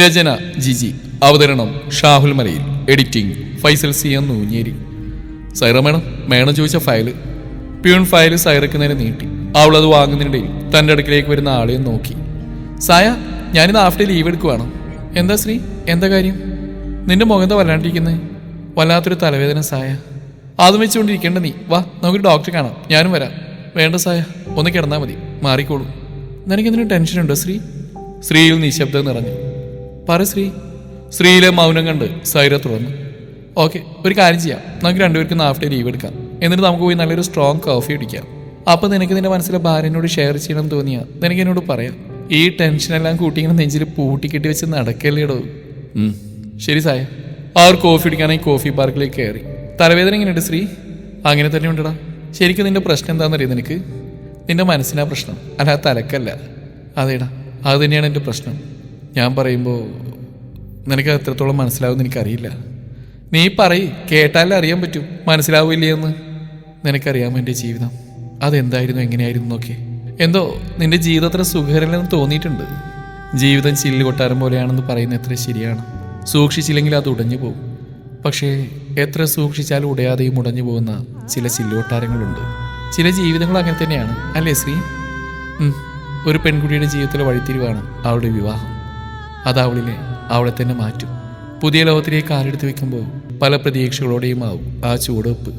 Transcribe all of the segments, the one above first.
രചന ജിജി. അവതരണം Shahul Malayil. Editing Faisal C M Noonjeri. സൈറ മേണം ചോദിച്ച ഫയല്. പ്യൂൺ ഫയല് സൈറയ്ക്ക് നേരെ നീട്ടി. അവളത് വാങ്ങുന്നതിനിടയിൽ തൻ്റെ അടുക്കിലേക്ക് വരുന്ന ആളെയും നോക്കി. സായ, ഞാനിന്ന് ഹാഫ് ഡേ ലീവ് എടുക്കുവാണ്. എന്താ ശ്രീ, എന്താ കാര്യം? നിന്റെ മുഖം വല്ലാണ്ടിരിക്കുന്നത്? വല്ലാത്തൊരു തലവേദന സായ. അതും വെച്ചുകൊണ്ടിരിക്കേണ്ട നീ വാ, നമുക്ക് ഡോക്ടറെ കാണാം. ഞാനും വരാം. വേണ്ട സായ, ഒന്ന് കിടന്നാൽ മതി, മാറിക്കോളൂ. നിനക്കെന്തിനും ടെൻഷനുണ്ടോ ശ്രീ? ശ്രീയിൽ നിശബ്ദം നിറഞ്ഞു. പറ ശ്രീ. ശ്രീയിലെ മൗനം കണ്ട് സൈറ തുറന്നു. ഓക്കെ, ഒരു കാര്യം ചെയ്യാം, നമുക്ക് രണ്ടുപേർക്കും ഹാഫ് ഡേ ലീവ് എടുക്കാം. എന്നിട്ട് നമുക്ക് പോയി നല്ലൊരു സ്ട്രോങ് കോഫി അടിക്കാം. അപ്പം നിനക്ക് നിന്റെ മനസ്സിലെ ഭാര്യനോട് ഷെയർ ചെയ്യണം തോന്നിയാൽ നിനക്ക് എന്നോട് പറയാം. ഈ ടെൻഷനെല്ലാം കൂട്ടിങ്ങനെ നെഞ്ചിൽ പൂട്ടിക്കെട്ടി വെച്ച് നടക്കല്ലേടോ. ശരി സായ. അവർ കോഫി അടിക്കാനായി കോഫി പാർക്കിലേക്ക് കയറി. തലവേദന എങ്ങനെയുണ്ട് ശ്രീ? അങ്ങനെ തന്നെ ഉണ്ടടാ. ശരിക്കും നിന്റെ പ്രശ്നം എന്താണെന്നറിയാം നിനക്ക്? നിന്റെ മനസ്സിനാ പ്രശ്നം, അല്ല തലക്കല്ല. അതേടാ, അത് തന്നെയാണ് എൻ്റെ പ്രശ്നം. ഞാൻ പറയുമ്പോൾ നിനക്ക് എത്രത്തോളം മനസ്സിലാവുമെന്ന് എനിക്കറിയില്ല. നീ പറയ്, കേട്ടാലേ അറിയാൻ പറ്റും മനസ്സിലാവില്ലേ എന്ന്. നിനക്കറിയാമോ എൻ്റെ ജീവിതം അതെന്തായിരുന്നു, എങ്ങനെയായിരുന്നു എന്നൊക്കെ? എന്തോ നിന്റെ ജീവിതം അത്ര സുഖകരമല്ലെന്ന് തോന്നിയിട്ടുണ്ട്. ജീവിതം ചില്ല് കൊട്ടാരം പോലെയാണെന്ന് പറയുന്നത് എത്ര ശരിയാണ്. സൂക്ഷിച്ചില്ലെങ്കിൽ അത് ഉടഞ്ഞു പോകും. പക്ഷേ എത്ര സൂക്ഷിച്ചാലും ഉടയാതെയും ഉടഞ്ഞു പോകുന്ന ചില ചില്ലുകൊട്ടാരങ്ങളുണ്ട്. ചില ജീവിതങ്ങൾ അങ്ങനെ തന്നെയാണ്, അല്ലേ ശ്രീ? ഒരു പെൺകുട്ടിയുടെ ജീവിതത്തിലെ വഴിത്തിരിവാണ് അവളുടെ വിവാഹം. അത് അവളെ തന്നെ മാറ്റും. പുതിയ ലോകത്തിലേക്ക് കാലെടുത്ത് വെക്കുമ്പോൾ പല പ്രതീക്ഷകളോടെയും ആവും ആ ചുവടുവെപ്പ്.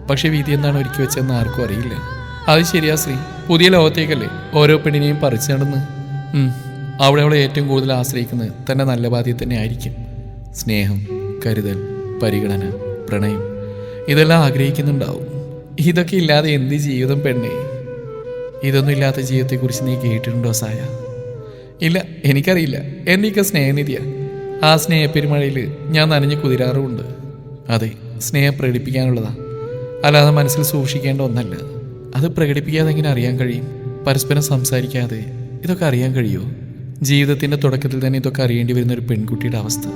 പക്ഷെ വിധി എന്താണ് ഒരുക്കി വെച്ചതെന്ന് ആർക്കും അറിയില്ല. അത് ശരിയാ ശ്രീ, പുതിയ ലോകത്തേക്കല്ലേ ഓരോ പെണ്ണിനെയും പറിച്ചു നടന്ന്. അവളെ ഏറ്റവും കൂടുതൽ ആശ്രയിക്കുന്നത് തൻ്റെ നല്ല ബാധ്യത തന്നെ ആയിരിക്കും. സ്നേഹം, കരുതൽ, പരിഗണന, പ്രണയം, ഇതെല്ലാം ആഗ്രഹിക്കുന്നുണ്ടാവും. ഇതൊക്കെ ഇല്ലാതെ എന്ത് ജീവിതം പെണ്ണേ? ഇതൊന്നും ഇല്ലാത്ത ജീവിതത്തെക്കുറിച്ച് നീ കേട്ടിട്ടുണ്ടോ സായ? ഇല്ല, എനിക്കറിയില്ല. എൻ്റെയൊക്കെ സ്നേഹനിധിയാണ്. ആ സ്നേഹപ്പെരുമഴയിൽ ഞാൻ നനഞ്ഞ് കുതിരാറുമുണ്ട്. അതെ, സ്നേഹം പ്രകടിപ്പിക്കാനുള്ളതാ, അല്ലാതെ മനസ്സിൽ സൂക്ഷിക്കേണ്ട ഒന്നല്ല. അത് പ്രകടിപ്പിക്കാതെ എങ്ങനെ അറിയാൻ കഴിയും? പരസ്പരം സംസാരിക്കാതെ ഇതൊക്കെ അറിയാൻ കഴിയുമോ? ജീവിതത്തിൻ്റെ തുടക്കത്തിൽ തന്നെ ഇതൊക്കെ അറിയേണ്ടി വരുന്ന ഒരു പെൺകുട്ടിയുടെ അവസ്ഥ.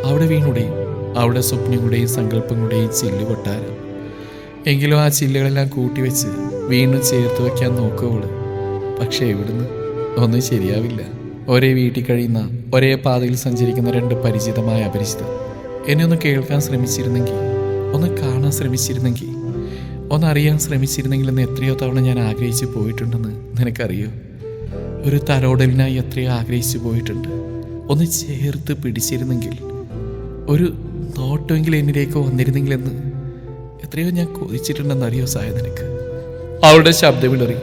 അവിടെ വീണുടെയും അവളുടെ സ്വപ്നങ്ങളുടെയും സങ്കല്പങ്ങളുടെയും ചില്ല് കൊട്ടാരം. എങ്കിലും ആ ചില്ലുകളെല്ലാം കൂട്ടിവെച്ച് വീണ്ടും ചേർത്ത് വയ്ക്കാൻ നോക്കുവള്. പക്ഷേ എവിടുന്ന്? ഒന്നും ശരിയാവില്ല. ഒരേ വീട്ടിൽ കഴിയുന്ന, ഒരേ പാതയിൽ സഞ്ചരിക്കുന്ന രണ്ട് പരിചിതമായ അപരിചിതർ. എന്നെ ഒന്ന് കേൾക്കാൻ ശ്രമിച്ചിരുന്നെങ്കിൽ, ഒന്ന് കാണാൻ ശ്രമിച്ചിരുന്നെങ്കിൽ, ഒന്നറിയാൻ ശ്രമിച്ചിരുന്നെങ്കിൽ എന്ന് എത്രയോ തവണ ഞാൻ ആഗ്രഹിച്ചു പോയിട്ടുണ്ടെന്ന് നിനക്കറിയോ? ഒരു തലോടലിനായി എത്രയോ ആഗ്രഹിച്ചു പോയിട്ടുണ്ട്. ഒന്ന് ചേർത്ത് പിടിച്ചിരുന്നെങ്കിൽ, ഒരു നോട്ടമെങ്കിലും എന്നിലേക്ക് വന്നിരുന്നെങ്കിലെന്ന് എത്രയോ ഞാൻ കൊതിച്ചിട്ടുണ്ടെന്നറിയോ സായ നിനക്ക്? അവളുടെ ശബ്ദമിടറി.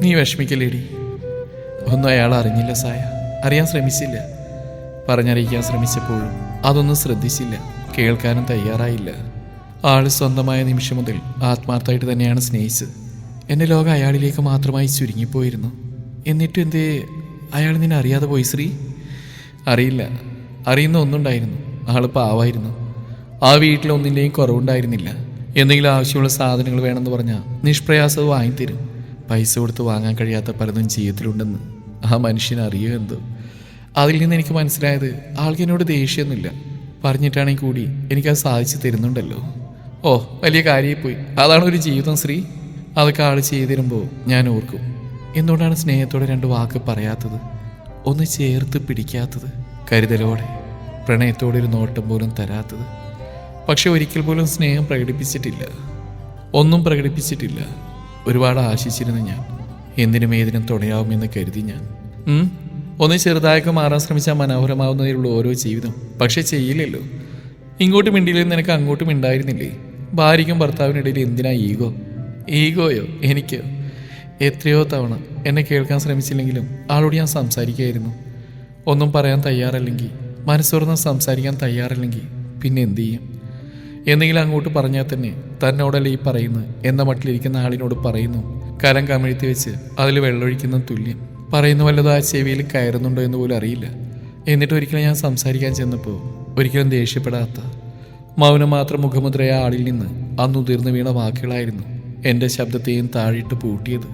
നീ വിഷമിക്കല്ലേടി. ഒന്നും അയാൾ അറിഞ്ഞില്ല സായ, അറിയാൻ ശ്രമിച്ചില്ല. പറഞ്ഞറിയിക്കാൻ ശ്രമിച്ചപ്പോഴും അതൊന്നും ശ്രദ്ധിച്ചില്ല, കേൾക്കാനും തയ്യാറായില്ല. ആൾ സ്വന്തമായ നിമിഷം മുതൽ ആത്മാർത്ഥമായിട്ട് തന്നെയാണ് സ്നേഹിച്ചത്. എൻ്റെ ലോകം അയാളിലേക്ക് മാത്രമായി ചുരുങ്ങിപ്പോയിരുന്നു. എന്നിട്ടും എന്തേ അയാൾ നിന്നെ അറിയാതെ പോയി ശ്രീ? അറിയില്ല, അറിയുന്ന ഒന്നുണ്ടായിരുന്നു. ആൾ പാവായിരുന്നു. ആ വീട്ടിലൊന്നിൻ്റെയും കുറവുണ്ടായിരുന്നില്ല. എന്തെങ്കിലും ആവശ്യമുള്ള സാധനങ്ങൾ വേണമെന്ന് പറഞ്ഞാൽ നിഷ്പ്രയാസം വാങ്ങിത്തരും. പൈസ കൊടുത്ത് വാങ്ങാൻ കഴിയാത്ത പലതും ജീവിതത്തിലുണ്ടെന്ന് ആ മനുഷ്യന് അറിയുക എന്തോ. അതിൽ നിന്ന് എനിക്ക് മനസ്സിലായത് ആൾക്ക് എന്നോട് ദേഷ്യമൊന്നുമില്ല. പറഞ്ഞിട്ടാണെങ്കിൽ കൂടി എനിക്കത് സാധിച്ചു തരുന്നുണ്ടല്ലോ. ഓ, വലിയ കാര്യമായിപ്പോയി. അതാണ് ഒരു ജീവിതം ശ്രീ. അതൊക്കെ ആൾ ചെയ്തു തരുമ്പോൾ ഞാൻ ഓർക്കും, എന്തുകൊണ്ടാണ് സ്നേഹത്തോടെ രണ്ട് വാക്ക് പറയാത്തത്, ഒന്ന് ചേർത്ത് പിടിക്കാത്തത്, കരുതലോടെ പ്രണയത്തോടെ ഒരു നോട്ടം പോലും തരാത്തത്. പക്ഷെ ഒരിക്കൽ പോലും സ്നേഹം പ്രകടിപ്പിച്ചിട്ടില്ല, ഒന്നും പ്രകടിപ്പിച്ചിട്ടില്ല. ഒരുപാട് ആശിച്ചിരുന്നു ഞാൻ. എന്തിനും ഏതിനും തുണയാവുമെന്ന് കരുതി ഞാൻ. ഒന്ന് ചെറുതായൊക്കെ മാറാൻ ശ്രമിച്ചാൽ മനോഹരമാവുന്നതേ ഉള്ളൂ ഓരോ ജീവിതം. പക്ഷെ ചെയ്യില്ലല്ലോ. ഇങ്ങോട്ട് മിണ്ടിയില്ലെന്ന് നിനക്ക് അങ്ങോട്ടും മിണ്ടായിരുന്നില്ലേ? ഭാര്യയ്ക്കും ഭർത്താവിനിടയിൽ എന്തിനാ ഈഗോയോ? എനിക്കോ? എത്രയോ തവണ എന്നെ കേൾക്കാൻ ശ്രമിച്ചില്ലെങ്കിലും ആളോട് ഞാൻ സംസാരിക്കുകയായിരുന്നു. ഒന്നും പറയാൻ തയ്യാറല്ലെങ്കിൽ, മനസ്സുറന്ന് സംസാരിക്കാൻ തയ്യാറല്ലെങ്കിൽ പിന്നെ എന്തു ചെയ്യും? എന്തെങ്കിലും അങ്ങോട്ട് പറഞ്ഞാൽ തന്നെ തന്നോടല്ല ഈ പറയുന്നത് എന്ന മട്ടിലിരിക്കുന്ന ആളിനോട് പറയുന്നു. കരം കമിഴ്ത്തി വെച്ച് അതിൽ വെള്ളമൊഴിക്കുന്ന തുല്യം. പറയുന്ന വല്ലതും ആ ചെവിയിൽ കയറുന്നുണ്ടോ എന്ന് പോലും അറിയില്ല. എന്നിട്ട് ഒരിക്കലും ഞാൻ സംസാരിക്കാൻ ചെന്നപ്പോൾ ഒരിക്കലും ദേഷ്യപ്പെടാത്ത, മൗനം മാത്രം മുഖമുദ്രയ ആളിൽ നിന്ന് അന്ന് ഉതിർന്നു വീണ വാക്കുകളായിരുന്നു എൻ്റെ ശബ്ദത്തെയും താഴിട്ട് പൂട്ടിയത്.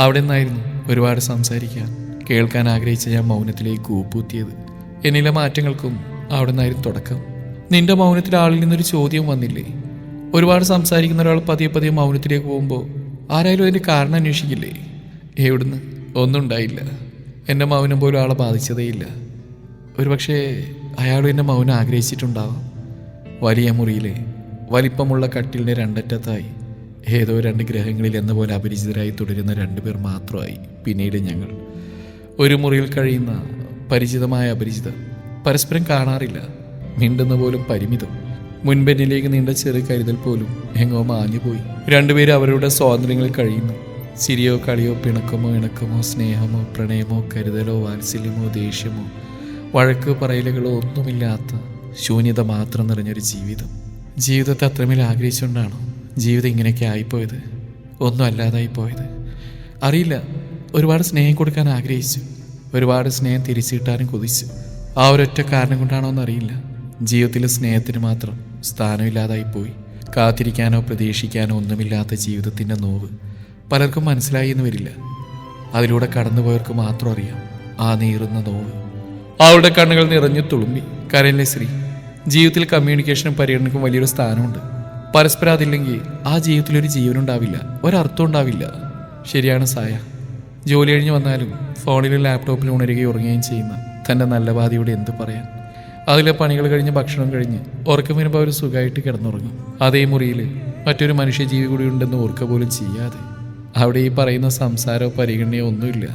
അവിടെ നിന്നായിരുന്നു ഒരുപാട് സംസാരിക്കാൻ, കേൾക്കാൻ ആഗ്രഹിച്ച ഞാൻ മൗനത്തിലേക്ക് കൂപ്പൂത്തിയത്. എന്നിലെ മാറ്റങ്ങൾക്കും അവിടെ നിന്നായിരുന്നു തുടക്കം. നിന്റെ മൗനത്തിൽ ആളിൽ നിന്നൊരു ചോദ്യം വന്നില്ലേ? ഒരുപാട് സംസാരിക്കുന്ന ഒരാൾ പതിയെ പതിയെ മൗനത്തിലേക്ക് പോകുമ്പോൾ ആരായാലും അതിൻ്റെ കാരണം അന്വേഷിക്കില്ലേ? എവിടുന്ന്? ഒന്നും ഉണ്ടായില്ല. എൻ്റെ മൗനം പോലും ആളെ ബാധിച്ചതേയില്ല. ഒരുപക്ഷെ അയാളും എൻ്റെ മൗനം ആഗ്രഹിച്ചിട്ടുണ്ടാവാം. വലിയ മുറിയിലെ വലിപ്പമുള്ള കട്ടിലിൻ്റെ രണ്ടറ്റത്തായി ഏതോ രണ്ട് ഗ്രഹങ്ങളിൽ എന്ന പോലെ അപരിചിതരായി തുടരുന്ന രണ്ടുപേർ മാത്രമായി പിന്നീട് ഞങ്ങൾ. ഒരു മുറിയിൽ കഴിയുന്ന പരിചിതമായ അപരിചിതർ. പരസ്പരം കാണാറില്ല, മിണ്ടുന്ന പോലും പരിമിതം. മുൻപെന്നിലേക്ക് നീണ്ട ചെറു കരുതൽ പോലും എങ്ങോ മാഞ്ഞുപോയി. രണ്ടുപേരും അവരുടെ സ്വാതന്ത്ര്യങ്ങളിൽ കഴിയുന്നു. ചിരിയോ കളിയോ പിണക്കമോ ഇണക്കമോ സ്നേഹമോ പ്രണയമോ കരുതലോ വാത്സല്യമോ ദേഷ്യമോ വഴക്ക് പറയലുകളോ ഒന്നുമില്ലാത്ത ശൂന്യത മാത്രം നിറഞ്ഞൊരു ജീവിതം. ജീവിതത്തെ അത്രമേൽ ആഗ്രഹിച്ചുകൊണ്ടാണോ ജീവിതം ഇങ്ങനെയൊക്കെ ആയിപ്പോയത്? ഒന്നും അല്ലാതായി പോയത് അറിയില്ല. ഒരുപാട് സ്നേഹം കൊടുക്കാൻ ആഗ്രഹിച്ചു, ഒരുപാട് സ്നേഹം തിരിച്ചു കിട്ടാനും കൊതിച്ചു. ആ ഒരൊറ്റ കാരണം കൊണ്ടാണോ എന്നറിയില്ല, ജീവിതത്തിലെ സ്നേഹത്തിന് മാത്രം സ്ഥാനമില്ലാതായി പോയി. കാത്തിരിക്കാനോ പ്രതീക്ഷിക്കാനോ ഒന്നുമില്ലാത്ത ജീവിതത്തിൻ്റെ നോവ് പലർക്കും മനസ്സിലായി എന്ന് വരില്ല. അതിലൂടെ കടന്നുപോയവർക്ക് മാത്രം അറിയാം ആ നീറുന്ന നോവ്. അവളുടെ കണ്ണുകൾ നിറഞ്ഞു തുളുമ്പി. കരയിലെ ശ്രീ, ജീവിതത്തിൽ കമ്മ്യൂണിക്കേഷനും പരിഗണനക്കും വലിയൊരു സ്ഥാനമുണ്ട്. പരസ്പരം അതില്ലെങ്കിൽ ആ ജീവിതത്തിലൊരു ജീവനുണ്ടാവില്ല, ഒരർത്ഥം ഉണ്ടാവില്ല. ശരിയാണ് സായ. ജോലി കഴിഞ്ഞ് വന്നാലും ഫോണിലും ലാപ്ടോപ്പിലും ഉണരുകയും ഉറങ്ങുകയും ചെയ്യുന്ന തൻ്റെ നല്ല ബാധിയോട് എന്ത് പറയാൻ? അതിലെ പണികൾ കഴിഞ്ഞ് ഭക്ഷണം കഴിഞ്ഞ് ഉറക്കം വരുമ്പോൾ അവർ സുഖമായിട്ട് കിടന്നുറങ്ങും. അതേ മുറിയിൽ മറ്റൊരു മനുഷ്യജീവി കൂടി ഉണ്ടെന്ന് ഓർക്ക പോലും ചെയ്യാതെ. അവിടെ ഈ പറയുന്ന സംസാരമോ പരിഗണനയോ ഒന്നുമില്ല.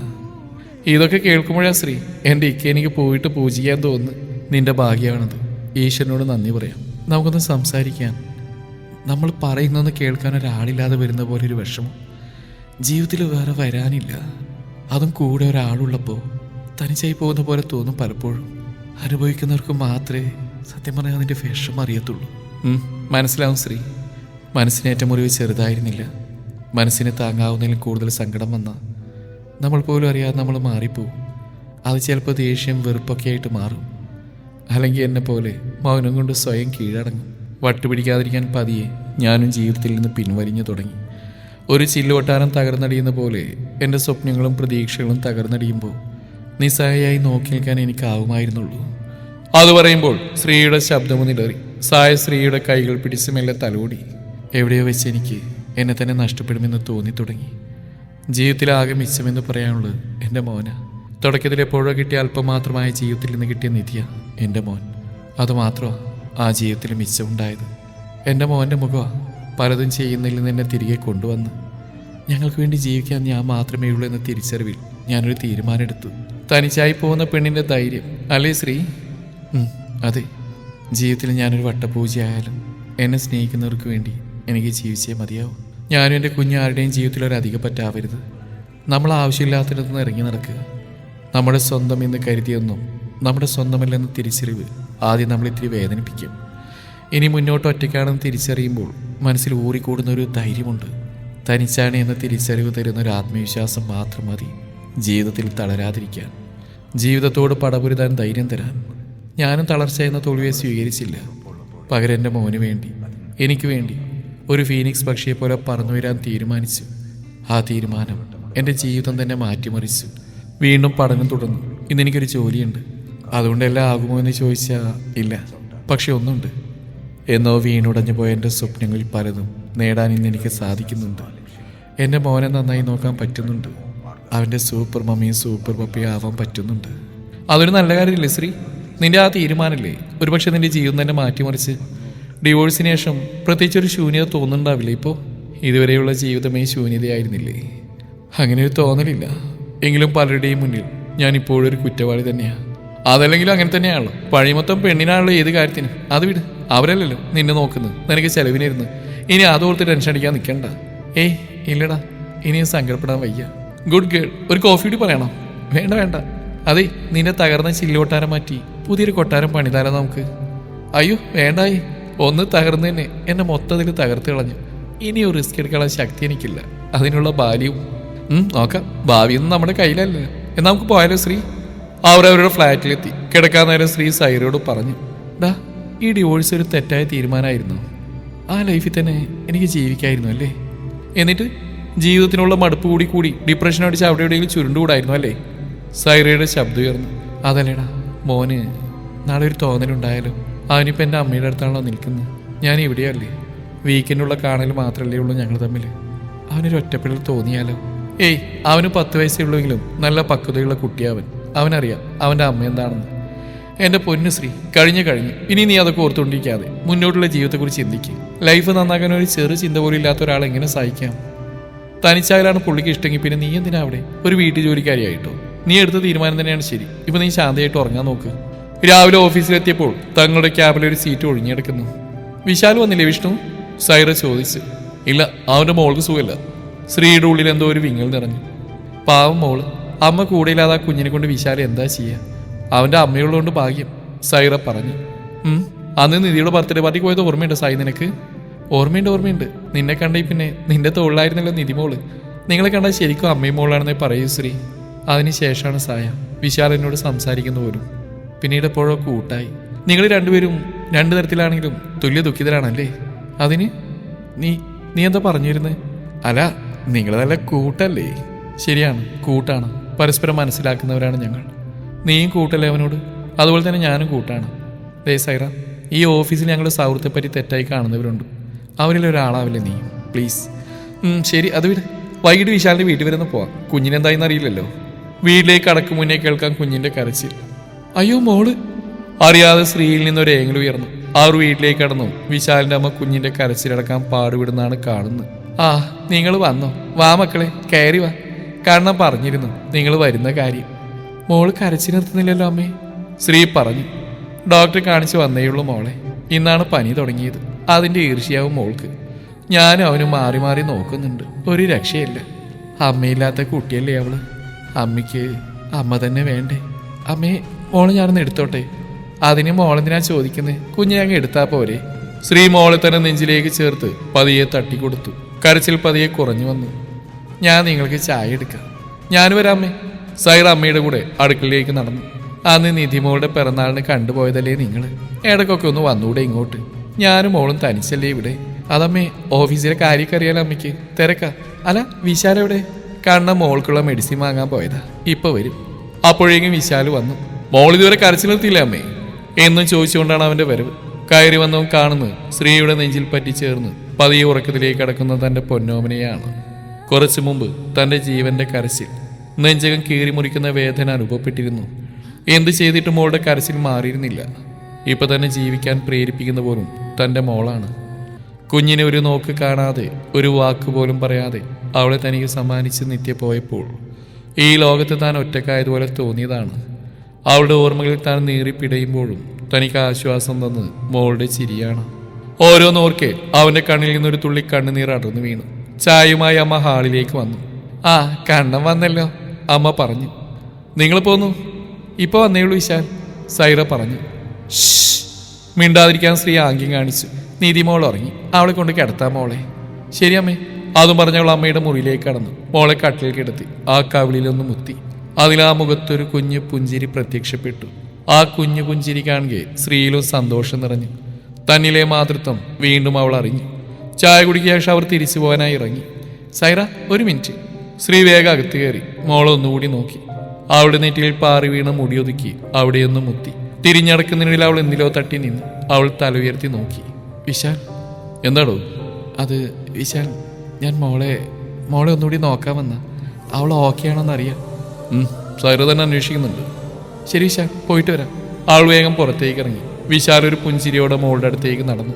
ഇതൊക്കെ കേൾക്കുമ്പോഴാ ശ്രീ എൻ്റെ എനിക്ക് പോയിട്ട് പൂജിക്കാൻ തോന്നുന്നു. നിന്റെ ഭാഗ്യമാണത്. ഈശ്വരനോട് നന്ദി പറയാം. നമുക്കൊന്ന് സംസാരിക്കാൻ. നമ്മൾ പറയുന്നൊന്ന് കേൾക്കാൻ ഒരാളില്ലാതെ വരുന്ന പോലെ ഒരു വിഷമം. ജീവിതത്തിൽ വേറെ വരാനില്ല. അതും കൂടെ ഒരാളുള്ളപ്പോൾ തനിച്ചായി പോകുന്ന പോലെ തോന്നും പലപ്പോഴും. അനുഭവിക്കുന്നവർക്ക് മാത്രമേ സത്യം പറഞ്ഞാൽ അതിൻ്റെ വിഷമം അറിയത്തുള്ളൂ. മനസ്സിലാവും ശ്രീ. മനസ്സിനേറ്റ മുറിവ് ചെറുതായിരുന്നില്ല. മനസ്സിനെ താങ്ങാവുന്നതിലും കൂടുതൽ സങ്കടം വന്നാൽ നമ്മൾ പോലും അറിയാതെ നമ്മൾ മാറിപ്പോവും. അത് ചിലപ്പോൾ ദേഷ്യം വെറുപ്പൊക്കെ ആയിട്ട് മാറും. അല്ലെങ്കിൽ എന്നെ പോലെ മൗനം കൊണ്ട് സ്വയം കീഴടങ്ങും. വട്ടുപിടിക്കാതിരിക്കാൻ പതിയെ ഞാനും ജീവിതത്തിൽ നിന്ന് പിൻവലിഞ്ഞു തുടങ്ങി. ഒരു ചില്ലുകൊട്ടാരം തകർന്നടിയുന്ന പോലെ എൻ്റെ സ്വപ്നങ്ങളും പ്രതീക്ഷകളും തകർന്നടിയുമ്പോൾ നിസ്സഹായയായി നോക്കി നിൽക്കാൻ എനിക്കാവുമായിരുന്നുള്ളൂ. അത് പറയുമ്പോൾ ശ്രീയുടെ ശബ്ദമൊന്നിടറി. സായ ശ്രീയുടെ കൈകൾ പിടിച്ച് മെല്ലെ തലോടി. എവിടെയോ വെച്ച് എനിക്ക് എന്നെ തന്നെ നഷ്ടപ്പെടുമെന്ന് തോന്നി തുടങ്ങി. ജീവിതത്തിലാകെ മിച്ചമെന്ന് പറയാനുള്ളത് എൻ്റെ മോന. തുടക്കത്തിൽ എപ്പോഴോ കിട്ടിയ അല്പം മാത്രമായ ജീവിതത്തിൽ നിന്ന് കിട്ടിയ നിധിയ എൻ്റെ മോൻ. അതുമാത്രമാണ് ആ ജീവിതത്തിൽ മിച്ചമുണ്ടായത്. എൻ്റെ മോൻ്റെ മുഖമാണ് പലതും ചെയ്യുന്നതിൽ നിന്ന് എന്നെ തിരികെ കൊണ്ടുവന്ന് ഞങ്ങൾക്ക് വേണ്ടി ജീവിക്കാൻ ഞാൻ മാത്രമേ ഉള്ളൂ എന്ന തിരിച്ചറിവിൽ ഞാനൊരു തീരുമാനമെടുത്തു. തനിച്ചായി പോകുന്ന പെണ്ണിൻ്റെ ധൈര്യം അല്ലേ ശ്രീ? അതെ. ജീവിതത്തിൽ ഞാനൊരു വട്ടപൂജയായാലും എന്നെ സ്നേഹിക്കുന്നവർക്ക് വേണ്ടി എനിക്ക് ജീവിച്ചേ മതിയാവും. ഞാനും എൻ്റെ കുഞ്ഞാരുടെയും ജീവിതത്തിൽ ഒരു അധിക പറ്റാവരുത്. നമ്മൾ ആവശ്യമില്ലാത്തിടത്തുനിന്ന് ഇറങ്ങി നടക്കുക. നമ്മുടെ സ്വന്തം എന്ന് കരുതിയൊന്നും നമ്മുടെ സ്വന്തമല്ലെന്ന് തിരിച്ചറിവ് ആദ്യം നമ്മൾ ഇത്തിരി വേദനിപ്പിക്കും. ഇനി മുന്നോട്ട് ഒറ്റയ്ക്കാണെന്ന് തിരിച്ചറിയുമ്പോൾ മനസ്സിൽ ഊറിക്കൂടുന്ന ഒരു ധൈര്യമുണ്ട്. തനിച്ചാണ് എന്ന തിരിച്ചറിവ് തരുന്ന ഒരു ആത്മവിശ്വാസം മാത്രം മതി ജീവിതത്തിൽ തളരാതിരിക്കാൻ, ജീവിതത്തോട് പടപൊരുതാൻ ധൈര്യം തരാൻ. ഞാനും തളർച്ച എന്ന തോൽവിയെ സ്വീകരിച്ചില്ല. പകരം എൻ്റെ മോന് വേണ്ടി, എനിക്ക് വേണ്ടി ഒരു ഫീനിക്സ് പക്ഷിയെ പോലെ പറന്നു വരാൻ തീരുമാനിച്ചു. ആ തീരുമാനം എൻ്റെ ജീവിതം തന്നെ മാറ്റിമറിച്ചു. വീണ്ടും പഠനം തുടർന്നു. ഇന്നെനിക്കൊരു ജോലിയുണ്ട്. അതുകൊണ്ട് എല്ലാം ആകുമോ എന്ന് ചോദിച്ചാൽ ഇല്ല. പക്ഷെ ഒന്നുണ്ട്. എന്നോ വീണുടഞ്ഞു പോയ എൻ്റെ സ്വപ്നങ്ങളിൽ പലതും നേടാൻ ഇന്ന് എനിക്ക് സാധിക്കുന്നുണ്ട്. എൻ്റെ മോനെ നന്നായി നോക്കാൻ പറ്റുന്നുണ്ട്. അവൻ്റെ സൂപ്പർ മമ്മിയും സൂപ്പർ പപ്പയും ആവാൻ പറ്റുന്നുണ്ട്. അതൊരു നല്ല കാര്യമില്ലേ ശ്രീ? നിൻ്റെ ആ തീരുമാനമില്ലേ ഒരുപക്ഷെ നിൻ്റെ ജീവിതം തന്നെ മാറ്റിമറിച്ച് ഡിവോഴ്സിന് ശേഷം പ്രത്യേകിച്ചൊരു ശൂന്യത തോന്നുന്നുണ്ടാവില്ലേ? ഇപ്പോൾ ഇതുവരെയുള്ള ജീവിതമേ ശൂന്യതയായിരുന്നില്ലേ? അങ്ങനെ ഒരു തോന്നലില്ല. എങ്കിലും പലരുടെയും മുന്നിൽ ഞാൻ ഇപ്പോഴും ഒരു കുറ്റവാളി തന്നെയാണ്. അതല്ലെങ്കിലും അങ്ങനെ തന്നെയാണല്ലോ. പഴി മൊത്തം പെണ്ണിനാണല്ലോ ഏത് കാര്യത്തിനും. അത് വിട്, അവരല്ലല്ലോ നിന്നെ നോക്കുന്നത്, നിനക്ക് ചെലവിനിരുന്ന്. ഇനി അതോർത്ത് ടെൻഷൻ അടിക്കാൻ നിൽക്കണ്ട. ഏയ് ഇല്ലടാ, ഇനിയും സങ്കടപ്പെടാൻ വയ്യ. Good girl. ഒരു കോഫി കൂടി പറയണോ? വേണ്ട വേണ്ട. അതെ, നിന്നെ തകർന്ന ചില്ലുകൊട്ടാരം മാറ്റി പുതിയൊരു കൊട്ടാരം പണിതാലോ നമുക്ക്? അയ്യോ വേണ്ടായി. ഒന്ന് തകർന്നു തന്നെ എന്നെ മൊത്തത്തിൽ തകർത്ത് കളഞ്ഞു. ഇനി ഒരു റിസ്ക് എടുക്കാനുള്ള ശക്തി എനിക്കില്ല, അതിനുള്ള ബാല്യവും. നോക്കാം, ഭാവിയൊന്നും നമ്മുടെ കയ്യിലല്ലേ. എന്നാൽ നമുക്ക് പോയാലോ ശ്രീ? അവരവരുടെ ഫ്ലാറ്റിലെത്തി. കിടക്കാൻ നേരം ശ്രീ സൈറയോട് പറഞ്ഞു, ഡാ, ഈ ഡിവോഴ്സ് ഒരു തെറ്റായ തീരുമാനമായിരുന്നു. ആ ലൈഫിൽ തന്നെ എനിക്ക് ജീവിക്കായിരുന്നു അല്ലേ? എന്നിട്ട് ജീവിതത്തിനുള്ള മടുപ്പ് കൂടി ഡിപ്രഷൻ അടിച്ച് അവിടെ എവിടെയെങ്കിലും ചുരുണ്ടുകൂടായിരുന്നു അല്ലേ? സൈറയുടെ ശബ്ദം ഉയർന്നു. അതല്ലേടാ മോന്, നാളെ ഒരു തോന്നലുണ്ടായാലോ. അവനിപ്പോൾ എൻ്റെ അമ്മയുടെ അടുത്താണല്ലോ നിൽക്കുന്നത്, ഞാൻ ഇവിടെയല്ലേ. വീക്കെൻഡുള്ള കാണൽ മാത്രമല്ലേ ഉള്ളൂ ഞങ്ങൾ തമ്മിൽ. അവനൊരു ഒറ്റപ്പെടൽ തോന്നിയാലോ? ഏയ്, അവന് 10 വയസ്സേ ഉള്ളൂവെങ്കിലും നല്ല പക്വതയുള്ള കുട്ടിയാവൻ. അവനറിയാം അവൻ്റെ അമ്മ എന്താണെന്ന്. എൻ്റെ പൊന്നു ശ്രീ, കഴിഞ്ഞു. ഇനി നീ അതൊക്കെ ഓർത്തുകൊണ്ടിരിക്കാതെ മുന്നോട്ടുള്ള ജീവിതത്തെക്കുറിച്ച് ചിന്തിക്കും. ലൈഫ് നന്നാക്കാൻ ഒരു ചെറു ചിന്ത പോലും ഇല്ലാത്ത ഒരാൾ എങ്ങനെ സഹിക്കാം? തനിച്ചായാലാണ് പുള്ളിക്ക് ഇഷ്ടമെങ്കിൽ പിന്നെ നീ എന്തിനാ അവിടെ ഒരു വീട്ടു ജോലിക്കാരിയായിട്ടോ? നീ എടുത്ത തീരുമാനം തന്നെയാണ് ശരി. ഇപ്പൊ നീ ശാന്തയായിട്ട് ഉറങ്ങാൻ നോക്ക്. രാവിലെ ഓഫീസിലെത്തിയപ്പോൾ തങ്ങളുടെ ക്യാബിലെ ഒരു സീറ്റ് ഒഴിഞ്ഞെടുക്കുന്നു. വിശാൽ വന്നില്ലേ വിഷ്ണു? സൈറ ചോദിച്ചു. ഇല്ല, അവന്റെ മോൾക്ക് സുഖമില്ല. ശ്രീയുടെ ഉള്ളിൽ എന്തോ ഒരു വിങ്ങൽ നിറഞ്ഞു. പാവം മോള്, അമ്മ കൂടെയില്ലാതെ ആ കുഞ്ഞിനെ കൊണ്ട് വിശാൽ എന്താ ചെയ്യുക? അവന്റെ അമ്മയുള്ളതുകൊണ്ട് ഭാഗ്യം, സൈറ പറഞ്ഞു. അന്ന് നിധിയുടെ ബർത്ത്ഡേ പാർട്ടിക്ക് പോയത് ഓർമ്മയുണ്ട് സായി നിനക്ക്? ഓർമ്മയുണ്ട്. നിന്നെ കണ്ടേ പിന്നെ നിന്റെ തൊഴിലായിരുന്നല്ലോ നിധിമോള്. നിങ്ങളെ കണ്ടാൽ ശരിക്കും അമ്മയും മോളാണെന്നേ പറയൂ ശ്രീ. അതിനുശേഷമാണ് സായ വിശാൽ എന്നോട് സംസാരിക്കുന്ന പോലും. പിന്നീട് എപ്പോഴോ കൂട്ടായി. നിങ്ങൾ രണ്ടുപേരും രണ്ടു തരത്തിലാണെങ്കിലും തുല്യ ദുഃഖിതരാണല്ലേ? അതിന് നീ എന്താ പറഞ്ഞിരുന്നത്? അല്ല, നിങ്ങൾ നല്ല കൂട്ടല്ലേ? ശരിയാണ്, കൂട്ടാണ്. പരസ്പരം മനസ്സിലാക്കുന്നവരാണ് ഞങ്ങൾ. നീയും കൂട്ടല്ലേ അവനോട്? അതുപോലെ തന്നെ ഞാനും കൂട്ടാണ്. ദേ സൈറ, ഈ ഓഫീസിൽ ഞങ്ങൾ സൗഹൃദത്തെപ്പറ്റി തെറ്റായി കാണുന്നവരുണ്ട്. അവരിൽ ഒരാളാവില്ലേ നീ? പ്ലീസ്. ശരി, അത് വിട്. വൈകിട്ട് വിശാലിന്റെ വീട്ടിൽ വരുന്ന പോവാം. കുഞ്ഞിനെന്തായെന്ന് അറിയില്ലല്ലോ. വീട്ടിലേക്ക് കടക്ക് മുന്നേ കേൾക്കാൻ കുഞ്ഞിന്റെ കരച്ചിൽ. അയ്യോ മോള്! അറിയാതെ സ്ത്രീയിൽ നിന്നൊരു ഏങ്ങൽ ഉയർന്നു. അവർ വീട്ടിലേക്ക് കടന്നു. വിശാലിന്റെ അമ്മ കുഞ്ഞിന്റെ കരച്ചിലടക്കാൻ പാടുവിടുന്നാണ് കാണുന്നത്. ആ, നിങ്ങൾ വന്നോ? വാ മക്കളെ, കയറി വാ. കാരണം പറഞ്ഞിരുന്നു നിങ്ങൾ വരുന്ന കാര്യം. മോള് കരച്ചിൽ നിർത്തുന്നില്ലല്ലോ അമ്മേ, ശ്രീ പറഞ്ഞു. ഡോക്ടറെ കാണിച്ച് വന്നേയുള്ളൂ മോളെ. ഇന്നാണ് പനി തുടങ്ങിയത്. അതിന്റെ ഈർഷ്യാവും മോൾക്ക്. ഞാനും അവനും മാറി മാറി നോക്കുന്നുണ്ട്. ഒരു രക്ഷയില്ല. അമ്മയില്ലാത്ത കുട്ടിയല്ലേ അവള്. അമ്മയ്ക്ക് അമ്മ തന്നെ വേണ്ടേ? അമ്മേ, മോളെ ഞാനൊന്ന് എടുത്തോട്ടെ. അതിന് മോളെന്തിനാ ചോദിക്കുന്നേ? കുഞ്ഞിനെ അങ്ങ് എടുത്താ പോരെ? ശ്രീ മോളെ തന്നെ നെഞ്ചിലേക്ക് ചേർത്ത് പതിയെ തട്ടിക്കൊടുത്തു. കരച്ചിൽ പതിയെ കുറഞ്ഞു വന്നു. ഞാൻ നിങ്ങൾക്ക് ചായ എടുക്കാം. ഞാൻ വരാമേ. സൈറ അമ്മയുടെ കൂടെ അടുക്കളയിലേക്ക് നടന്നു. അന്ന് നിധിമോളുടെ പിറന്നാളിന് കണ്ടുപോയതല്ലേ നിങ്ങൾ? ഇടയ്ക്കൊക്കെ ഒന്ന് വന്നൂടെ ഇങ്ങോട്ട്? ഞാനും മോളും തനിച്ചല്ലേ ഇവിടെ? അതമ്മേ, ഓഫീസിലെ കാര്യമൊക്കെ അറിയാലോ അമ്മയ്ക്ക്. തിരക്കാ. അല്ല, വിശാൽ എവിടെ? കാരണം മോൾക്കുള്ള മെഡിസിൻ വാങ്ങാൻ പോയതാ. ഇപ്പൊ വരും. അപ്പോഴേക്കും വിശാൽ വന്നു. മോൾ ഇതുവരെ കരച്ചിൽ നിർത്തിയില്ല അമ്മേ എന്നും ചോദിച്ചുകൊണ്ടാണ് അവന്റെ വരവ്. കയറി വന്നവൻ കാണുന്നത് ശ്രീയുടെ നെഞ്ചിൽ പറ്റി ചേർന്ന് പതിയെ ഉറക്കത്തിലേക്ക് കടക്കുന്ന തന്റെ പൊന്നോമനെയാണ്. കുറച്ചു മുമ്പ് തന്റെ ജീവന്റെ കരച്ചിൽ, നെഞ്ചകം കീറി മുറിക്കുന്ന വേദന അനുഭവപ്പെട്ടിരുന്നു. എന്ത് ചെയ്തിട്ടും മോളുടെ കരച്ചിൽ മാറിയിരുന്നില്ല. ഇപ്പൊ തന്നെ ജീവിക്കാൻ പ്രേരിപ്പിക്കുന്ന പോലും തന്റെ മോളാണ്. കുഞ്ഞിനെ ഒരു നോക്ക് കാണാതെ, ഒരു വാക്ക് പോലും പറയാതെ അവളെ തനിക്ക് സമ്മാനിച്ച് നിത്യ പോയപ്പോൾ ഈ ലോകത്ത് താൻ ഒറ്റക്കായതുപോലെ തോന്നിയതാണ്. അവളുടെ ഓർമ്മകളിൽ താൻ നീറിപ്പിടയുമ്പോഴും തനിക്ക് ആശ്വാസം തന്ന് മോളുടെ ചിരിയാണ്. ഓരോന്നോർക്കെ അവന്റെ കണ്ണിൽ നിന്നൊരു തുള്ളി കണ്ണുനീർ അടർന്നു വീണു. ചായയുമായി അമ്മ ഹാളിലേക്ക് വന്നു. ആ, കണ്ണം വന്നല്ലോ, അമ്മ പറഞ്ഞു. നിങ്ങൾ പോന്നു? ഇപ്പൊ വന്നേയുള്ളൂ വിശാൽ, സൈറ പറഞ്ഞു. മിണ്ടാതിരിക്കാൻ സ്ത്രീ ആംഗ്യം കാണിച്ചു. നിധിമോൾ ഉറങ്ങി. അവളെ കൊണ്ട് കിടത്താം മോളെ. ശരിയമ്മേ. അതും പറഞ്ഞവൾ അമ്മയുടെ മുറിയിലേക്ക് കടന്നു. മോളെ കട്ടിൽ കിടത്തി ആ കവിളിലൊന്ന് മുത്തി. അതിൽ ആ മുഖത്തൊരു കുഞ്ഞു പുഞ്ചിരി പ്രത്യക്ഷപ്പെട്ടു. ആ കുഞ്ഞു പുഞ്ചിരി കാണുകയെ സ്ത്രീയിലും സന്തോഷം നിറഞ്ഞു. തന്നിലെ മാതൃത്വം വീണ്ടും അവൾ അറിഞ്ഞു. ചായ കുടിക്കുക ശേഷം അവർ തിരിച്ചു പോകാനായി ഇറങ്ങി. സൈറ, ഒരു മിനിറ്റ്. ശ്രീ വേഗം അകത്ത് കയറി മോളെ ഒന്നുകൂടി നോക്കി. അവളുടെ നെറ്റിയിൽ പാറി വീണ മുടിയൊതുക്കി അവിടെയൊന്ന് മുത്തി. തിരിഞ്ഞടക്കുന്നതിനിടയിൽ അവൾ എന്തിലോ തട്ടി നിന്നു. അവൾ തല ഉയർത്തി നോക്കി. വിശാൽ. എന്താടോ? അത് വിശാൽ, ഞാൻ മോളെ ഒന്നുകൂടി നോക്കാൻ വന്ന. അവൾ ഓക്കെ ആണോന്നറിയാം. സൈറ തന്നെ അന്വേഷിക്കുന്നുണ്ട്. ശരി വിശാൽ, പോയിട്ട് വരാം. അവൾ വേഗം പുറത്തേക്ക് ഇറങ്ങി. വിശാൽ ഒരു പുഞ്ചിരിയോടെ മോളുടെ അടുത്തേക്ക് നടന്നു.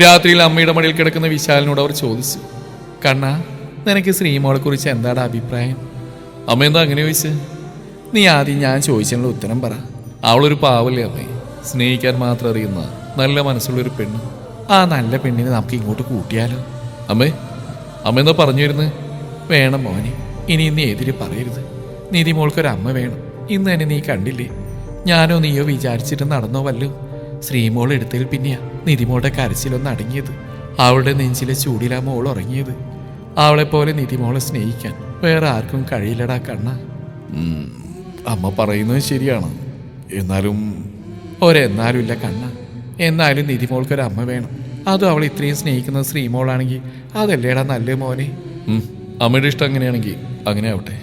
രാത്രിയിൽ അമ്മയുടെ മടിയിൽ കിടക്കുന്ന വിശാലിനോട് അവർ ചോദിച്ചു. കണ്ണാ, നിനക്ക് ശ്രീമോളെ കുറിച്ച് എന്താണ് അഭിപ്രായം? അമ്മ എന്താ അങ്ങനെ ചോദിച്ചു? നീ ആദ്യം ഞാൻ ചോദിച്ചതിനുള്ള ഉത്തരം പറ. അവളൊരു പാവല്ലേ അമ്മേ, സ്നേഹിക്കാൻ മാത്രം അറിയുന്ന നല്ല മനസ്സുള്ളൊരു പെണ്ണ്. ആ നല്ല പെണ്ണിനെ നമുക്ക് ഇങ്ങോട്ട് കൂട്ടിയാലോ? അമ്മ എന്താ പറഞ്ഞു വരുന്നത്? വേണം മോനെ, ഇനി എതിര് പറയരുത്. നിധി മോൾക്കൊരമ്മ വേണം. ഇന്ന് തന്നെ നീ കണ്ടില്ലേ? ഞാനോ നീയോ വിചാരിച്ചിട്ട് നടന്നോ വല്ലോ. ശ്രീമോൾ എടുത്തതിൽ പിന്നെയാ നിധിമോളുടെ കരച്ചിലൊന്ന് അടങ്ങിയത്. അവളുടെ നെഞ്ചിലെ ചൂടിലാ മോൾ ഉറങ്ങിയത്. അവളെപ്പോലെ നിധിമോളെ സ്നേഹിക്കാൻ വേറെ ആർക്കും കഴിയില്ലടാ കണ്ണ. അമ്മ പറയുന്നത് ശരിയാണ്. എന്നാലും ഒരെന്നാലും ഇല്ല കണ്ണ. എന്നാലും നിധിമോൾക്കൊരമ്മ വേണം. അതും അവൾ ഇത്രയും സ്നേഹിക്കുന്നത് ശ്രീമോളാണെങ്കിൽ അതല്ലേടാ നല്ല മോനെ. അമ്മയുടെ ഇഷ്ടം അങ്ങനെയാണെങ്കിൽ അങ്ങനെ ആവട്ടെ.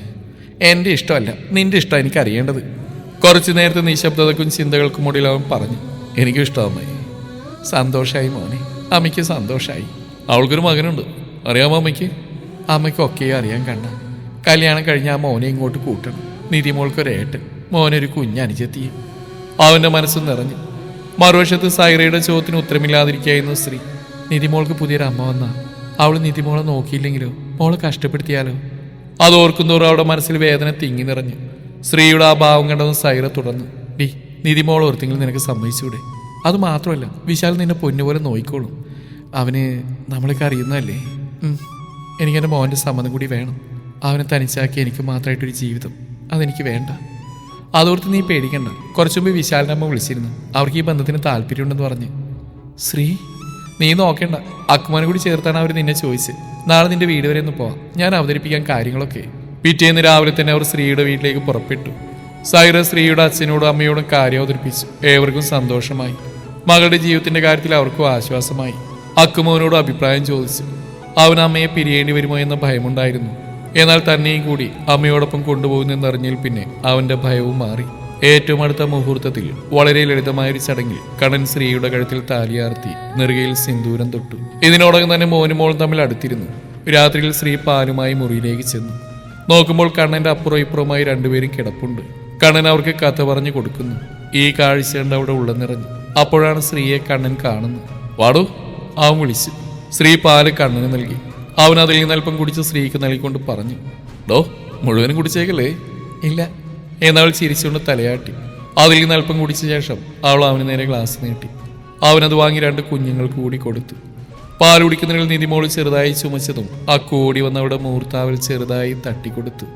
എൻ്റെ ഇഷ്ടമല്ല, നിന്റെ ഇഷ്ടം എനിക്കറിയേണ്ടത്. കുറച്ചു നേരത്തെ നിശബ്ദതക്കും ചിന്തകൾക്കും മുടിയിൽ അവൻ പറഞ്ഞു. എനിക്കും ഇഷ്ടം അമ്മേ. സന്തോഷമായി മോനെ, അമ്മയ്ക്ക് സന്തോഷമായി. അവൾക്കൊരു മകനുണ്ട്, അറിയാമോ അമ്മയ്ക്ക്? അമ്മയ്ക്കൊക്കെ അറിയാൻ കണ്ണ. കല്യാണം കഴിഞ്ഞ ആ മോനെ ഇങ്ങോട്ട് കൂട്ടണം. നിധിമോൾക്കൊരേട്ടൻ, മോനൊരു കുഞ്ഞനുജെത്തി. അവന്റെ മനസ്സ് നിറഞ്ഞു. മറുവശത്ത് സൈറയുടെ ചോദ്യത്തിന് ഉത്തരമില്ലാതിരിക്കായിരുന്നു ശ്രീ. നിധിമോൾക്ക് പുതിയൊരു അമ്മ വന്നാ അവൾ നിധിമോളെ നോക്കിയില്ലെങ്കിലോ, മോളെ കഷ്ടപ്പെടുത്തിയാലോ? അത് ഓർക്കുന്നതോറും അവളുടെ മനസ്സിൽ വേദന തിങ്ങി നിറഞ്ഞു. ശ്രീയുടെ ആ ഭാവം കണ്ടതും സൈറ തുടർന്നു. നിധിമോൾ ഓർത്തെങ്കിലും നിനക്ക് സമ്മതിച്ചൂടെ? അത് മാത്രമല്ല, വിശാൽ നിന്നെ പൊന്നുപോലെ നോയിക്കോളും. അവന് നമ്മളൊക്കെ അറിയുന്നതല്ലേ. എനിക്കെൻ്റെ മോൻ്റെ സമ്മതം കൂടി വേണം. അവനെ തനിച്ചാക്കി എനിക്ക് മാത്രമായിട്ടൊരു ജീവിതം അതെനിക്ക് വേണ്ട. അതോർത്ത് നീ പേടിക്കണ്ട. കുറച്ചു മുമ്പ് വിശാലിൻ്റെ അമ്മ വിളിച്ചിരുന്നു. അവർക്ക് ഈ ബന്ധത്തിന് താല്പര്യമുണ്ടെന്ന് പറഞ്ഞ്. ശ്രീ, നീ നോക്കേണ്ട. അക്കുമാനെ കൂടി ചേർത്താണ് അവർ നിന്നെ ചോദിച്ച്. നാളെ നിന്റെ വീട് വരെ ഒന്ന് പോവാം, ഞാൻ അവതരിപ്പിക്കാൻ കാര്യങ്ങളൊക്കെ. പിറ്റേന്ന് രാവിലെ തന്നെ അവർ ശ്രീയുടെ വീട്ടിലേക്ക് പുറപ്പെട്ടു. സൈറ ശ്രീയുടെ അച്ഛനോടും അമ്മയോടും കാര്യം അവതരിപ്പിച്ചു. ഏവർക്കും സന്തോഷമായി. മകളുടെ ജീവിതത്തിന്റെ കാര്യത്തിൽ അവർക്കും ആശ്വാസമായി. അക്കുമോനോട് അഭിപ്രായം ചോദിച്ചു. അവൻ അമ്മയെ പിരിയേണ്ടി വരുമോ എന്ന ഭയമുണ്ടായിരുന്നു. എന്നാൽ തന്നെയും കൂടി അമ്മയോടൊപ്പം കൊണ്ടുപോകുന്നെന്നറിഞ്ഞതിൽ പിന്നെ അവന്റെ ഭയവും മാറി. ഏറ്റവും അടുത്ത മുഹൂർത്തത്തിൽ വളരെ ലളിതമായൊരു ചടങ്ങിൽ കണ്ണൻ ശ്രീയുടെ കഴുത്തിൽ താലിയാർത്തി നെറുകയിൽ സിന്ദൂരം തൊട്ടു. ഇതിനോടകം തന്നെ മോനും മോളും തമ്മിൽ അടുത്തിരുന്നു. രാത്രിയിൽ ശ്രീ പാലുമായി മുറിയിലേക്ക് ചെന്നു. നോക്കുമ്പോൾ കണ്ണന്റെ അപ്പുറം ഇപ്പുറമായി രണ്ടുപേരും കിടപ്പുണ്ട്. കണ്ണൻ അവർക്ക് കഥ പറഞ്ഞു കൊടുക്കുന്നു. ഈ കാഴ്ച കണ്ട് അവിടെ ഉള്ള നിറഞ്ഞു. അപ്പോഴാണ് ശ്രീയെ കണ്ണൻ കാണുന്നത്. വാടോ, അവൻ വിളിച്ചു. ശ്രീ പാല് കണ്ണന് നൽകി. അവൻ അതിൽ നിന്ന് അല്പം കുടിച്ച് സ്ത്രീക്ക് നൽകിക്കൊണ്ട് പറഞ്ഞു, ഡോ മുഴുവനും കുടിച്ചേക്കല്ലേ? ഇല്ല എന്നവൾ ചിരിച്ചുകൊണ്ട് തലയാട്ടി. അതിൽ നിന്ന് അല്പം കുടിച്ച ശേഷം അവൾ അവന് നേരെ ഗ്ലാസ് നീട്ടി. അവനത് വാങ്ങി 2 കുഞ്ഞുങ്ങൾക്ക് കൂടി കൊടുത്തു. പാൽ കുടിക്കുന്നതിൽ നിധിമോള് ചെറുതായി ചുമച്ചതും ആ കൂടി വന്നവളുടെ മൂർത്താവിൽ ചെറുതായി തട്ടിക്കൊടുത്തു.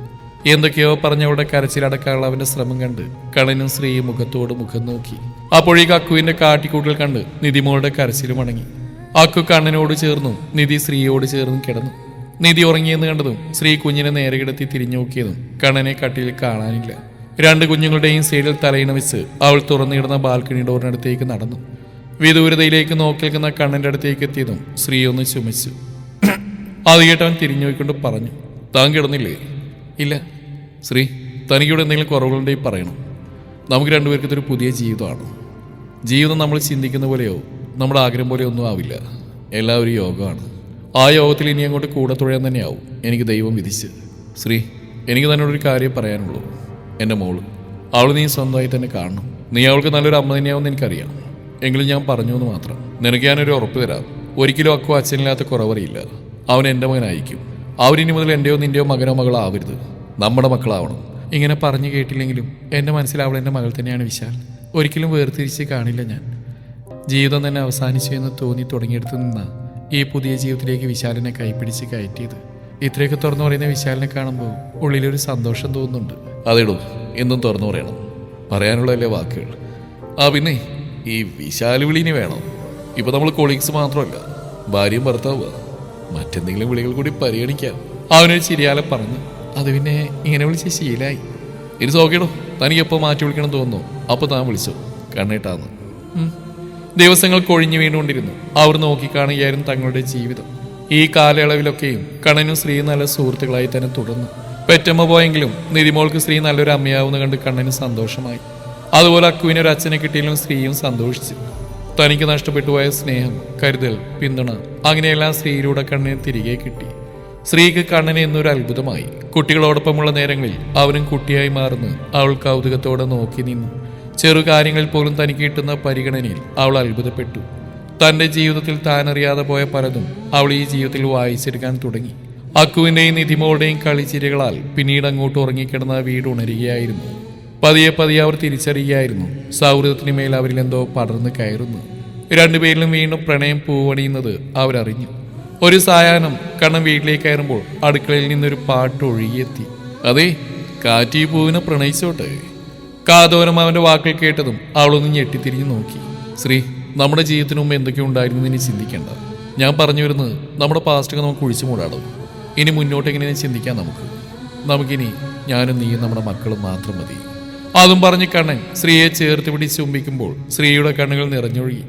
എന്തൊക്കെയോ പറഞ്ഞവളുടെ കരച്ചിലടക്കാനുള്ള അവന്റെ ശ്രമം കണ്ട് കണ്ണനും സ്ത്രീയും മുഖത്തോട് മുഖം നോക്കി. അപ്പോഴേക്ക് അക്കുവിന്റെ കാട്ടിക്കൂട്ടൽ കണ്ട് നിധിമോളുടെ കരച്ചിലും അടങ്ങി. അക്കു കണ്ണനോട് ചേർന്നും നിധി സ്ത്രീയോട് ചേർന്നും കിടന്നു. നിധി ഉറങ്ങിയെന്ന് കണ്ടതും സ്ത്രീ കുഞ്ഞിനെ നേരെ കിടത്തി തിരിഞ്ഞു നോക്കിയതും കണ്ണനെ കട്ടിലിൽ കാണാനില്ല. 2 കുഞ്ഞുങ്ങളുടെയും സൈഡിൽ തലയിണ വെച്ച് അവൾ തുറന്നിടുന്ന ബാൽക്കണി ഡോറിനടുത്തേക്ക് നടന്നു. വിദൂരതയിലേക്ക് നോക്കി നിൽക്കുന്ന കണ്ണന്റെ അടുത്തേക്ക് എത്തിയതും സ്ത്രീ ഒന്ന് ചുമച്ചു. അത് കേട്ടവൻ തിരിഞ്ഞു നോക്കിക്കൊണ്ട് പറഞ്ഞു, താൻ കിടന്നില്ലേ? ഇല്ല. ശ്രീ, തനിക്കിവിടെ എന്തെങ്കിലും കുറവുകളുണ്ടെങ്കിൽ പറയണം. നമുക്ക് 2 പേർക്ക് ഇതൊരു പുതിയ ജീവിതമാണ്. ജീവിതം നമ്മൾ ചിന്തിക്കുന്ന പോലെയോ നമ്മുടെ ആഗ്രഹം പോലെയോ ഒന്നും ആവില്ല. എല്ലാം ഒരു യോഗമാണ്. ആ യോഗത്തിൽ ഇനി അങ്ങോട്ട് കൂടെ തുഴയാൻ തന്നെയാവും എനിക്ക് ദൈവം വിധിച്ച്. ശ്രീ, എനിക്ക് തന്നോടൊരു കാര്യം പറയാനുള്ളൂ. എൻ്റെ മോള്, അവൾ നീ സ്വന്തമായി തന്നെ കാണണം. നീ അവൾക്ക് നല്ലൊരു അമ്മ തന്നെയാവുമെന്ന് എനിക്കറിയാം. എങ്കിലും ഞാൻ പറഞ്ഞു എന്ന് മാത്രം. നിനക്ക് ഞാനൊരു ഉറപ്പ് തരാം. ഒരിക്കലും അക്കു അച്ഛനില്ലാത്ത കുറവറിയില്ല. അവൻ എൻ്റെ മകനായിരിക്കും. അവരിനി മുതൽ എൻ്റെയോ നിൻ്റെയോ മകനോ മകളോ ആവരുത്. നമ്മുടെ മക്കളാവണം. ഇങ്ങനെ പറഞ്ഞു കേട്ടില്ലെങ്കിലും എൻ്റെ മനസ്സിൽ അവൾ എൻ്റെ മകൾ തന്നെയാണ് വിശാൽ. ഒരിക്കലും വേർതിരിച്ച് കാണില്ല ഞാൻ. ജീവിതം തന്നെ അവസാനിച്ചു എന്ന് തോന്നി തുടങ്ങിയെടുത്ത് നിന്ന ഈ പുതിയ ജീവിതത്തിലേക്ക് വിശാലിനെ കൈപ്പിടിച്ച് കയറ്റിയത്. ഇത്രയൊക്കെ തുറന്നു പറയുന്ന വിശാലിനെ കാണുമ്പോൾ ഉള്ളിലൊരു സന്തോഷം തോന്നുന്നുണ്ട്. അതേടൂ, എന്തും തുറന്നു പറയണം. പറയാനുള്ളതല്ലേ വാക്കുകൾ. പിന്നെ ഈ വിശാൽ വിളിനി വേണം. ഇപ്പൊ നമ്മൾ കൊളീഗ്സ് മാത്രമല്ല, ഭാര്യയും ഭർത്താവുക. മറ്റെന്തെങ്കിലും വിളികൾ കൂടി പരിഗണിക്കാം. അവനൊരു ചിരിയാലെ പറഞ്ഞു. അത് പിന്നെ ഇങ്ങനെ വിളിച്ച് ശീലായി. ഇനി സോക്കേടോ, തനിക്ക് എപ്പോൾ മാറ്റി വിളിക്കണം തോന്നുന്നു അപ്പോൾ താൻ വിളിച്ചോ. കണ്ണേട്ടാന്ന്. ദിവസങ്ങൾ കൊഴിഞ്ഞു വീണുകൊണ്ടിരുന്നു. അവർ നോക്കിക്കാണുകയായിരുന്നു തങ്ങളുടെ ജീവിതം. ഈ കാലയളവിലൊക്കെയും കണ്ണനും സ്ത്രീയും നല്ല സുഹൃത്തുക്കളായി തന്നെ തുടർന്നു. പെറ്റമ്മ പോയെങ്കിലും നിധിമോൾക്ക് സ്ത്രീ നല്ലൊരു അമ്മയാവുന്ന കണ്ട് കണ്ണന് സന്തോഷമായി. അതുപോലെ അക്കുവിന് ഒരു അച്ഛനെ കിട്ടിയാലും സ്ത്രീയും സന്തോഷിച്ചു. തനിക്ക് നഷ്ടപ്പെട്ടു പോയ സ്നേഹം, കരുതൽ, പിന്തുണ അങ്ങനെയെല്ലാം സ്ത്രീയിലൂടെ കണ്ണന് തിരികെ കിട്ടി. സ്ത്രീക്ക് കണ്ണനെ എന്നൊരു അത്ഭുതമായി. കുട്ടികളോടൊപ്പമുള്ള നേരങ്ങളിൽ അവനും കുട്ടിയായി മാറുന്നു അവൾ കൗതുകത്തോടെ നോക്കി നിന്നു. ചെറു കാര്യങ്ങളിൽ പോലും തനിക്ക് കിട്ടുന്ന പരിഗണനയിൽ അവൾ അത്ഭുതപ്പെട്ടു. തൻ്റെ ജീവിതത്തിൽ താൻ അറിയാതെ പോയ പലതും അവൾ ഈ ജീവിതത്തിൽ വായിച്ചെടുക്കാൻ തുടങ്ങി. അക്കുവിൻ്റെയും നിധിമോളുടെയും കളിച്ചിരികളാൽ പിന്നീട് അങ്ങോട്ട് ഉറങ്ങിക്കിടന്ന വീട് ഉണരുകയായിരുന്നു. പതിയെ പതിയെ അവർ തിരിച്ചറിയുകയായിരുന്നു സൗഹൃദത്തിന് മേൽ അവരിൽ എന്തോ പടർന്ന് കയറുന്നു. 2 പേരിലും വീണ്ടും പ്രണയം പൂവണിയുന്നത് അവരറിഞ്ഞു. ഒരു സായാഹ്നം കണ്ണൻ വീട്ടിലേക്ക് കയറുമ്പോൾ അടുക്കളയിൽ നിന്നൊരു പാട്ട് ഒഴുകിയെത്തി. അതെ, കാറ്റി പൂവിനെ പ്രണയിച്ചോട്ടെ. കാതോരം അവന്റെ വാക്കുകൾ കേട്ടതും അവളൊന്ന് ഞെട്ടിത്തിരിഞ്ഞു നോക്കി. ശ്രീ, നമ്മുടെ ജീവിതത്തിന് മുമ്പ് എന്തൊക്കെയോ ഉണ്ടായിരുന്നു ഇനി ചിന്തിക്കേണ്ട. ഞാൻ പറഞ്ഞു വരുന്നത് നമ്മുടെ പാസ്റ്റൊക്കെ നമുക്ക് ഒഴിച്ചു മൂടാടോ. ഇനി മുന്നോട്ട് എങ്ങനെയാണ് ചിന്തിക്കാൻ നമുക്കിനി ഞാനും നീയും നമ്മുടെ മക്കളും മാത്രം മതി. അതും പറഞ്ഞ് കണ്ണൻ സ്ത്രീയെ ചേർത്ത് പിടിച്ച് ചുംബിക്കുമ്പോൾ സ്ത്രീയുടെ കണ്ണുകൾ നിറഞ്ഞൊഴുകി.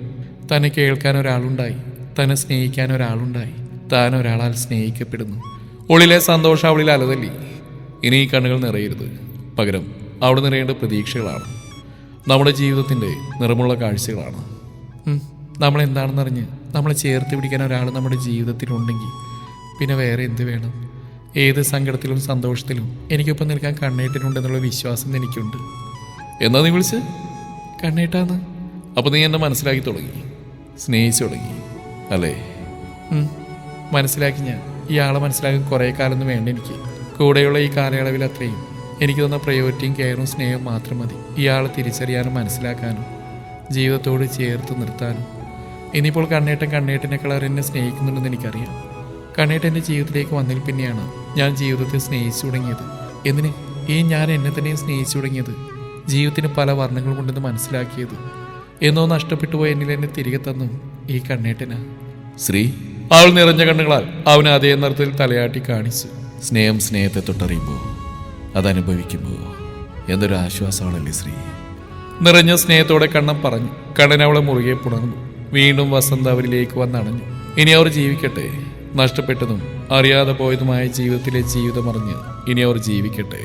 തന്നെ കേൾക്കാൻ ഒരാളുണ്ടായി, തന്നെ സ്നേഹിക്കാൻ ഒരാളുണ്ടായി, താൻ ഒരാളാൽ സ്നേഹിക്കപ്പെടുന്നു. ഉള്ളിലെ സന്തോഷം അവളിൽ അലതല്ലി. ഇനി ഈ കണ്ണുകൾ നിറയരുത്. പകരം അവിടെ നിറയേണ്ട പ്രതീക്ഷകളാണ്. നമ്മുടെ ജീവിതത്തിൻ്റെ നിറമുള്ള കാഴ്ചകളാണ്. നമ്മളെന്താണെന്നറിഞ്ഞ് നമ്മളെ ചേർത്ത് പിടിക്കാൻ ഒരാൾ നമ്മുടെ ജീവിതത്തിലുണ്ടെങ്കിൽ പിന്നെ വേറെ എന്ത് വേണം? ഏത് സങ്കടത്തിലും സന്തോഷത്തിലും എനിക്കൊപ്പം നിൽക്കാൻ കണ്ണേട്ടിനുണ്ടെന്നുള്ള വിശ്വാസം എനിക്കുണ്ട്. എന്നാ നീ വിളിച്ച്? കണ്ണേട്ടാന്ന്. അപ്പോൾ നീ എന്നെ മനസ്സിലാക്കി തുടങ്ങി, സ്നേഹിച്ചു തുടങ്ങി അല്ലേ? മനസ്സിലാക്കി. ഞാൻ ഇയാളെ മനസ്സിലാക്കി കുറേ കാലമൊന്നും വേണ്ട എനിക്ക്. കൂടെയുള്ള ഈ കാലയളവിൽ അത്രയും എനിക്ക് തന്ന പ്രയോറിറ്റിയും കെയറും സ്നേഹവും മാത്രം മതി ഇയാളെ തിരിച്ചറിയാനും മനസ്സിലാക്കാനും ജീവിതത്തോട് ചേർത്ത് നിർത്താനും. ഇനിയിപ്പോൾ കണ്ണേട്ടനേക്കാൾ എന്നെ സ്നേഹിക്കുന്നുണ്ടെന്ന് എനിക്കറിയാം. കണ്ണേട്ടൻ്റെ ജീവിതത്തിലേക്ക് വന്നതിൽ പിന്നെയാണ് ഞാൻ ജീവിതത്തെ സ്നേഹിച്ചു തുടങ്ങിയത്. എന്തിന് ഞാൻ എന്നെ തന്നെ സ്നേഹിച്ചു തുടങ്ങിയത്? ജീവിതത്തിന് പല വർണ്ണങ്ങളുമുണ്ടെന്ന് മനസ്സിലാക്കിയത്. എന്നോ നഷ്ടപ്പെട്ടു പോയ എന്നിൽ എന്നെ തിരികെ തന്നു ഈ കണ്ണേട്ടനാ. ശ്രീ അവൾ നിറഞ്ഞ കണ്ണുകളാൽ അവൻ അതേ നിറത്തിൽ തലയാട്ടി കാണിച്ചു. സ്നേഹം സ്നേഹത്തെ തൊട്ടറിയുമ്പോൾ അതനുഭവിക്കുമ്പോൾ എന്തൊരു ആശ്വാസമാണല്ലേ ശ്രീ. നിറഞ്ഞ സ്നേഹത്തോടെ കണ്ണൻ പറഞ്ഞു. കണ്ണൻ അവളെ മുറുകെ പുണർന്നു. വീണ്ടും വസന്ത അവരിലേക്ക് വന്നണഞ്ഞു. ഇനി അവർ ജീവിക്കട്ടെ. നഷ്ടപ്പെട്ടതും അറിയാതെ പോയതുമായ ജീവിതത്തിലെ ജീവിതമറിഞ്ഞ് ഇനി അവർ ജീവിക്കട്ടെ.